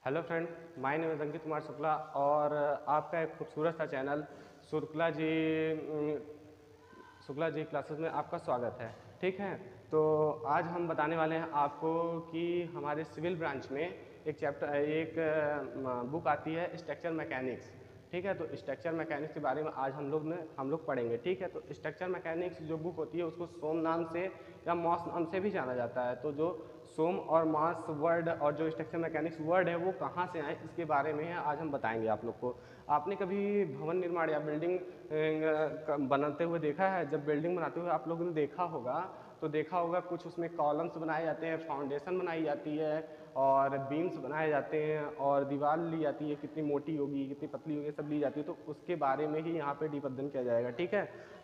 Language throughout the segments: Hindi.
Hello friend, my name is Ankit Kumar Shukla और आपका एक खूबसूरत सा चैनल शुक्ला जी क्लासेस में आपका स्वागत है। ठीक है, तो आज हम बताने वाले हैं आपको कि हमारे सिविल ब्रांच में एक बुक आती है स्ट्रक्चर मैकेनिक्स। ठीक है, तो स्ट्रक्चर मैकेनिक्स के बारे में आज हम लोग पढ़ेंगे। ठीक है, तो स्ट्रक्चर मैकेनिक्स जो बुक होती है उसको सोम नाम से या मॉस नाम से भी जाना जाता है। तो जो सोम और मास वर्ड और जो स्ट्रक्चर मैकेनिक्स वर्ड है वो कहाँ से आए इसके बारे में आज हम बताएंगे आप लोग को। आपने कभी भवन निर्माण या बिल्डिंग बनाते हुए देखा है? जब बिल्डिंग बनाते हुए आप लोगों ने देखा होगा कुछ उसमें कॉलम्स बनाए जाते हैं, फाउंडेशन बनाई जाती है और बीम्स बनाए जाते हैं और दीवार ली जाती है, कितनी मोटी होगी कितनी पतली होगी सब ली जाती है। तो उसके बारे में ही यहाँ पे डीप अध्ययन किया जाएगा। ठीक है,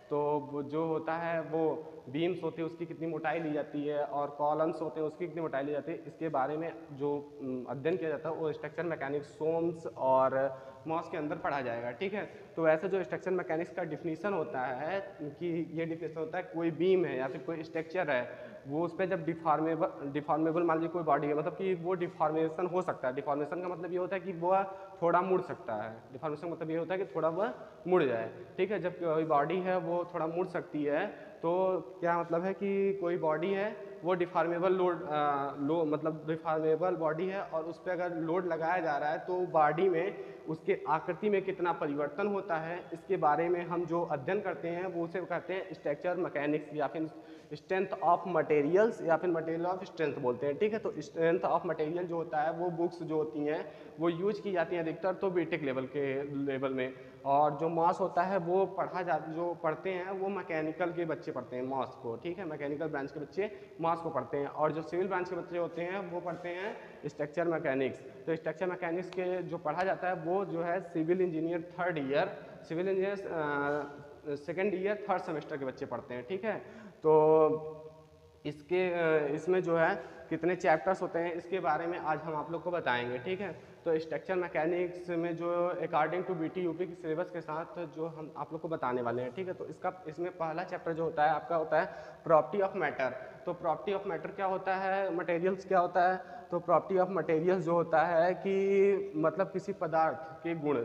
तो वो जो होता है वो बीम्स होते हैं उसकी कितनी मोटाई ली जाती है और कॉलम्स होते हैं उसकी कितनी मोटाई ली जाती है, इसके बारे में जो अध्ययन किया जाता है वो स्ट्रक्चर मैकेनिक्स सोम्स और मॉस के अंदर पढ़ा जाएगा। ठीक है, तो वैसे जो स्ट्रक्चर मैकेनिक्स का डिफिनीसन होता है कि ये डिफिनीसन होता है कोई बीम है या फिर कोई स्ट्रक्चर है वो उस पर जब डिफॉर्मेबल मान लीजिए कोई बॉडी है, मतलब कि वो डिफॉर्मेशन हो सकता है। डिफॉर्मेशन का मतलब ये होता है कि वह थोड़ा मुड़ सकता है। डिफॉर्मेशन का मतलब ये होता है कि थोड़ा वह मुड़ जाए। ठीक है, जब कोई बॉडी है वो थोड़ा मुड़ सकती है तो क्या मतलब है कि कोई बॉडी है वो डिफॉर्मेबल मतलब डिफॉर्मेबल बॉडी है और उस पर अगर लोड लगाया जा रहा है तो बॉडी में उसके आकृति में कितना परिवर्तन होता है इसके बारे में हम जो अध्ययन करते हैं वो उसे कहते हैं स्ट्रक्चर मैकेनिक्स या फिर स्ट्रेंथ ऑफ मटेरियल्स या फिर मटेरियल ऑफ स्ट्रेंथ बोलते हैं। ठीक है, तो स्ट्रेंथ ऑफ मटेरियल जो होता है वो बुक्स जो होती हैं वो यूज की जाती हैं अधिकतर तो बीटेक लेवल में, और जो मास होता है वो जो पढ़ते हैं वो मैकेनिकल के बच्चे पढ़ते हैं मास को। ठीक है, मैकेनिकल ब्रांच के बच्चे मास को पढ़ते हैं और जो सिविल ब्रांच के बच्चे होते हैं वो पढ़ते हैं स्ट्रक्चर मैकेनिक्स। तो स्ट्रक्चर मैकेनिक्स के जो पढ़ा जाता है वो जो है civil engineer second year third semester के बच्चे पढ़ते हैं। ठीक है, तो इसमें जो है कितने चैप्टर्स होते हैं इसके बारे में आज हम आप लोग को बताएंगे। ठीक है, तो स्ट्रक्चर मैकेनिक्स में जो अकॉर्डिंग टू बीटी यूपी की सिलेबस के साथ जो हम आप लोग को बताने वाले हैं। ठीक है, तो इसमें पहला चैप्टर जो होता है आपका होता है प्रॉपर्टी ऑफ मैटर। तो प्रॉपर्टी ऑफ मैटर क्या होता है, मटेरियल्स क्या होता है, तो प्रॉपर्टी ऑफ मटेरियल्स जो होता है कि मतलब किसी पदार्थ के गुण,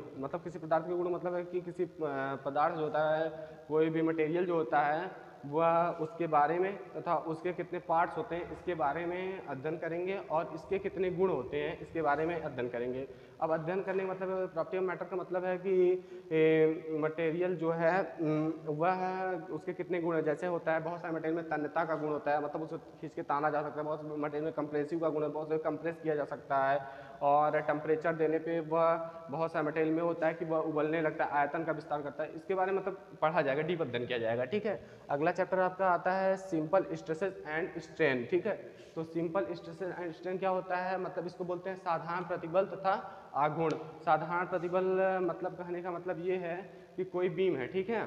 मतलब है कि किसी पदार्थ जो होता है कोई भी मटेरियल जो होता है वह उसके बारे में तथा उसके कितने पार्ट्स होते हैं इसके बारे में अध्ययन करेंगे और इसके कितने गुण होते हैं इसके बारे में अध्ययन करेंगे। अब अध्ययन करने का मतलब प्रॉपर्टी ऑफ मैटर का मतलब है कि मटेरियल जो है वह उसके कितने गुण है। जैसे होता है बहुत सारे मटेरियल में तन्यता का गुण होता है, मतलब उसको खींच के ताना जा सकता है। बहुत मटेरियल में कंप्रेसिव का गुण है, बहुत से कंप्रेस किया जा सकता है। और टेम्परेचर देने पे वह बहुत सारे मटेरियल में होता है कि वह उबलने लगता है, आयतन का विस्तार करता है। इसके बारे में मतलब पढ़ा जाएगा, डीप अध्ययन किया जाएगा। ठीक है, अगला चैप्टर आपका आता है सिंपल स्ट्रेसेस एंड स्ट्रेन। ठीक है, तो सिंपल स्ट्रेसेस एंड स्ट्रेन क्या होता है, मतलब इसको बोलते हैं साधारण प्रतिबल तथा आघूर्ण। साधारण प्रतिबल मतलब कहने का मतलब ये है कि कोई बीम है। ठीक है,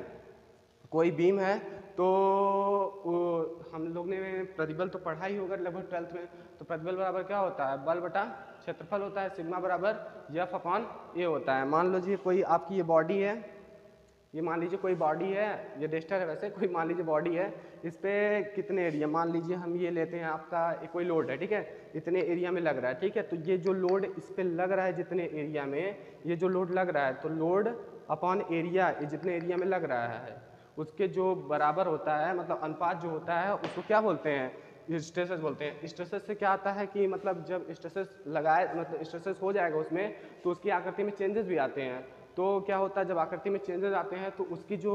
कोई बीम है तो हम लोग ने प्रतिबल तो पढ़ा ही होगा लगभग 12th में। तो प्रतिबल बराबर क्या होता है, बल बटा क्षेत्रफल होता है, सिग्मा बराबर एफ अपॉन ए होता है। मान लीजिए कोई आपकी ये बॉडी है, ये मान लीजिए कोई बॉडी है, ये डेस्टर है वैसे, कोई मान लीजिए बॉडी है, इस पर कितने एरिया, मान लीजिए हम ये लेते हैं आपका कोई लोड है। ठीक है, इतने एरिया में लग रहा है। ठीक है, तो ये जो लोड इस पर लग रहा है जितने एरिया में ये जो लोड लग रहा है तो लोड अपॉन एरिया जितने एरिया में लग रहा है उसके जो बराबर होता है, मतलब अनुपात जो होता है उसको क्या बोलते हैं, स्ट्रेसेस बोलते हैं। स्ट्रेसेस से क्या आता है कि मतलब जब स्ट्रेसेस लगाए मतलब स्ट्रेसेस हो जाएगा उसमें तो उसकी आकृति में चेंजेस भी आते हैं। तो क्या होता है जब आकृति में चेंजेस आते हैं तो उसकी जो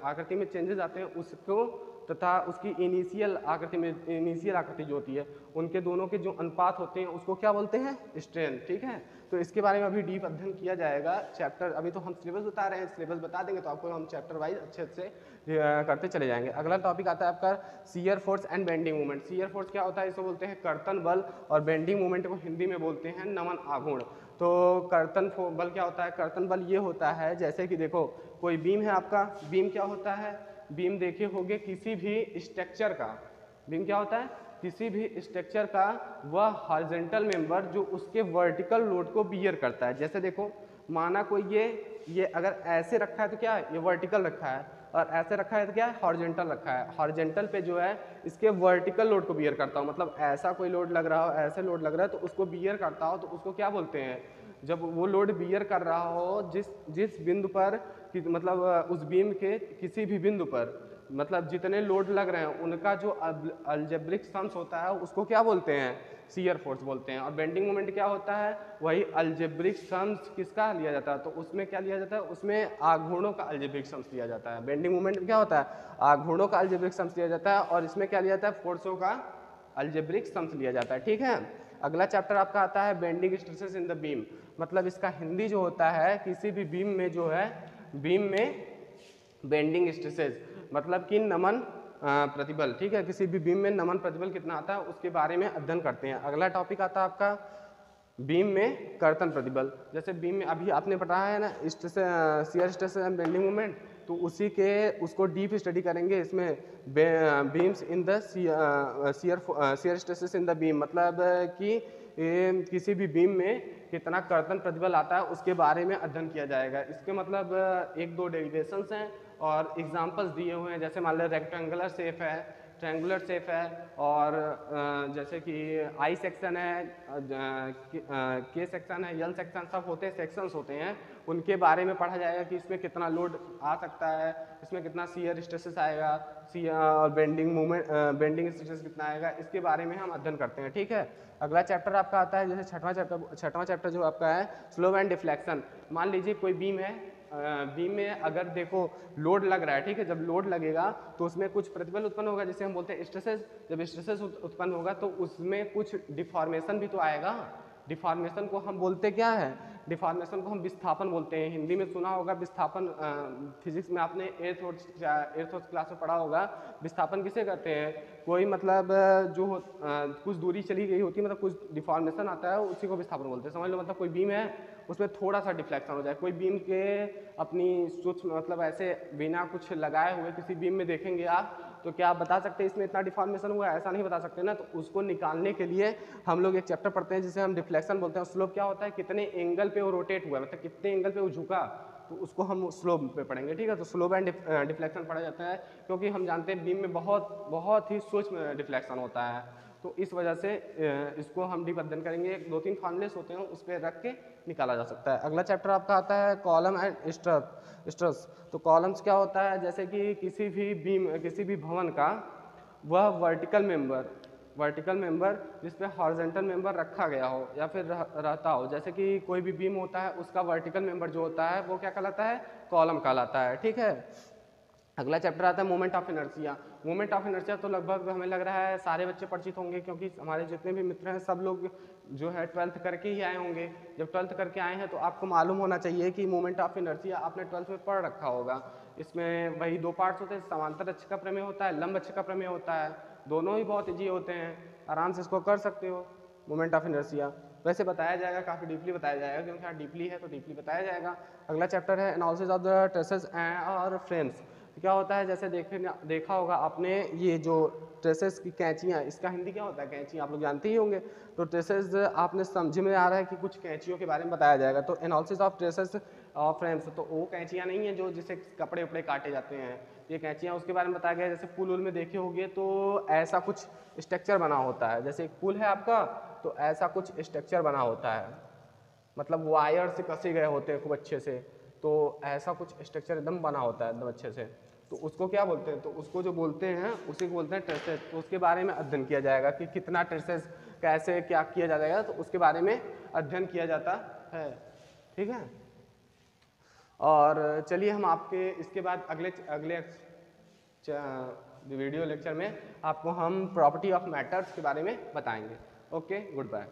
आकृति में चेंजेस आते हैं उसको तथा उसकी इनिशियल आकृति जो होती है उनके दोनों के जो अनुपात होते हैं उसको क्या बोलते हैं, स्ट्रेन। ठीक है, तो इसके बारे में अभी डीप अध्ययन किया जाएगा। चैप्टर अभी तो हम सिलेबस बता रहे हैं, सिलेबस बता देंगे तो आपको हम चैप्टर वाइज अच्छे से करते चले जाएंगे। अगला टॉपिक आता है आपका shear force and bending movement. Shear force क्या होता है, इसको बोलते हैं कर्तन बल और बेंडिंग मूवमेंट को हिंदी में बोलते हैं नमन आघूर्ण। तो कर्तन बल क्या होता है, कर्तन बल ये होता है जैसे कि देखो कोई बीम है आपका, बीम क्या होता है, बीम देखे होंगे किसी भी स्ट्रक्चर का, बीम क्या होता है किसी भी स्ट्रक्चर का वह हॉरिजॉन्टल मेंबर जो उसके वर्टिकल लोड को बियर करता है। जैसे देखो माना कोई ये अगर ऐसे रखा है तो क्या ये वर्टिकल रखा है और ऐसे रखा है तो क्या है, हॉरिजेंटल रखा है। हॉरिजेंटल पे जो है इसके वर्टिकल लोड को बियर करता हो, मतलब ऐसा कोई लोड लग रहा हो, ऐसे लोड लग रहा है तो उसको बियर करता हो, तो उसको क्या बोलते हैं, जब वो लोड बियर कर रहा हो जिस जिस बिंदु पर मतलब उस बीम के किसी भी बिंदु पर मतलब जितने लोड लग रहे हैं उनका जो अलजेब्रिक सम्स होता है उसको क्या बोलते हैं, शियर फोर्स बोलते हैं। और बेंडिंग मोमेंट क्या होता है, वही अलजेब्रिक सम्स किसका लिया जाता है, तो उसमें क्या लिया जाता है, उसमें आघूर्णों का अलजेब्रिक सम्स लिया जाता है। बेंडिंग मोमेंट में क्या होता है, आघूर्णों का अलजेब्रिक सम्स लिया जाता है, और इसमें क्या लिया जाता है, फोर्सों का अलजेब्रिक सम्स लिया जाता है। ठीक है, अगला चैप्टर आपका आता है bending stresses in the beam, मतलब इसका हिंदी जो होता है, किसी भी बीम में जो है, बीम में बेंडिंग स्ट्रेसेस मतलब कि नमन प्रतिबल। ठीक है, किसी भी बीम में नमन प्रतिबल कितना आता है उसके बारे में अध्ययन करते हैं। अगला टॉपिक आता है आपका बीम में कर्तन प्रतिबल। जैसे बीम में अभी आपने पढ़ा है ना shear stress and bending moment, तो उसी के उसको डीप स्टडी करेंगे इसमें, beams in the shear stresses in the beam, मतलब कि किसी भी बीम में कितना कर्तन प्रतिबल आता है उसके बारे में अध्ययन किया जाएगा। इसके मतलब एक दो डेरिवेशंस हैं और एग्जांपल्स दिए हुए हैं, जैसे मान लो रेक्टेंगुलर शेप है, ट्रायंगुलर शेप है, और जैसे कि आई सेक्शन है, के सेक्शन है, यल सेक्शन, सब होते हैं, सेक्शंस होते हैं, उनके बारे में पढ़ा जाएगा कि इसमें कितना लोड आ सकता है, इसमें कितना शियर स्ट्रेसेस आएगा, और बेंडिंग मोमेंट बेंडिंग स्ट्रेसेस कितना आएगा, इसके बारे में हम अध्ययन करते हैं। ठीक है, अगला चैप्टर आपका आता है जैसे छठवां चैप्टर जो आपका है स्लो एंड डिफ्लेक्शन। मान लीजिए कोई बीम है, बीम में अगर देखो लोड लग रहा है, ठीक है, जब लोड लगेगा तो उसमें कुछ प्रतिबल उत्पन्न होगा जिसे हम बोलते हैं स्ट्रेसेस। जब स्ट्रेसेस उत्पन्न होगा तो उसमें कुछ डिफॉर्मेशन भी तो आएगा। डिफॉर्मेशन को हम बोलते क्या है, डिफॉर्मेशन को हम विस्थापन बोलते हैं। हिंदी में सुना होगा विस्थापन, फिजिक्स में आपने एर्थ क्लास में पढ़ा होगा। विस्थापन किसे कहते हैं, कोई मतलब जो कुछ दूरी चली गई होती है, मतलब कुछ डिफॉर्मेशन आता है, उसी को विस्थापन बोलते हैं। समझ लो, मतलब कोई बीम है उसमें थोड़ा सा डिफ्लेक्शन हो जाए, कोई बीम के अपनी सूक्ष्म मतलब ऐसे बिना कुछ लगाए हुए किसी बीम में देखेंगे आप, तो क्या आप बता सकते हैं इसमें इतना डिफॉर्मेशन हुआ है, ऐसा नहीं बता सकते ना। तो उसको निकालने के लिए हम लोग एक चैप्टर पढ़ते हैं जिसे हम डिफ्लेक्शन बोलते हैं। स्लोप क्या होता है, कितने एंगल पे वो रोटेट हुआ है, मतलब कितने एंगल पे वो झुका, तो उसको हम स्लोप पे पढ़ेंगे। ठीक है, तो स्लोप एंड डिफ्लेक्शन पढ़ा जाता है, क्योंकि हम जानते हैं बीम में बहुत ही सूक्ष्म डिफ्लेक्शन होता है, तो इस वजह से इसको हम डीप अध्ययन करेंगे। दो तीन फॉर्मूलेस होते हैं, उस पर रख के निकाला जा सकता है। अगला चैप्टर आपका आता है कॉलम एंड स्ट्रस। तो कॉलम्स क्या होता है, जैसे कि किसी भी बीम, किसी भी भवन का वह वर्टिकल मेंबर जिस पे हॉरिजॉन्टल मेंबर रखा गया हो या फिर रहता हो, जैसे कि कोई भी बीम होता है उसका वर्टिकल मेंबर जो होता है वो क्या कहलाता है, कॉलम कहलाता है। ठीक है, अगला चैप्टर आता है moment of inertia. Moment of inertia तो लगभग हमें लग रहा है सारे बच्चे परिचित होंगे, क्योंकि हमारे जितने भी मित्र हैं सब लोग जो है 12th करके ही आए होंगे। जब 12th करके आए हैं तो आपको मालूम होना चाहिए कि मोमेंट ऑफ इनर्शिया आपने 12th में पढ़ रखा होगा। इसमें वही दो पार्ट्स होते हैं, समांतर अक्ष का प्रमेय होता है, लंब अक्ष का प्रमेय होता है, दोनों ही बहुत ईजी होते हैं, आराम से इसको कर सकते हो। मोमेंट ऑफ इनर्शिया वैसे बताया जाएगा, काफ़ी डीपली बताया जाएगा, क्योंकि हाँ डीपली है तो डीपली बताया जाएगा। अगला चैप्टर है एनालिसिस ऑफ द ट्रेसेस और फ्रेम्स। क्या होता है, जैसे देखा होगा आपने, ये जो ट्रेसेस की कैंचियाँ, इसका हिंदी क्या होता है, कैंची, आप लोग जानते ही होंगे। तो ट्रेसेस आपने समझ में आ रहा है कि कुछ कैंचियों के बारे में बताया जाएगा। तो एनालिसिस ऑफ ट्रेसेस और फ्रेम्स, तो वो कैंचियाँ नहीं है जो जिससे कपड़े उपड़े काटे जाते हैं, ये कैंचियाँ उसके बारे में बताया गया है। जैसे पुल में देखे होंगे तो ऐसा कुछ स्ट्रक्चर बना होता है, जैसे एक पुल है आपका तो ऐसा कुछ स्ट्रक्चर बना होता है, मतलब वायर से कसे गए होते हैं खूब अच्छे से, तो ऐसा कुछ स्ट्रक्चर एकदम बना होता है एकदम अच्छे से, तो उसको क्या बोलते हैं, तो उसको जो बोलते हैं उसी को बोलते हैं ट्रेसेस। तो उसके बारे में अध्ययन किया जाएगा कि कितना ट्रेसेस कैसे क्या किया जाएगा, तो उसके बारे में अध्ययन किया जाता है। ठीक है, और चलिए हम आपके इसके बाद अगले वीडियो लेक्चर में आपको हम प्रॉपर्टी ऑफ मैटर्स के बारे में बताएंगे। Okay, good bye.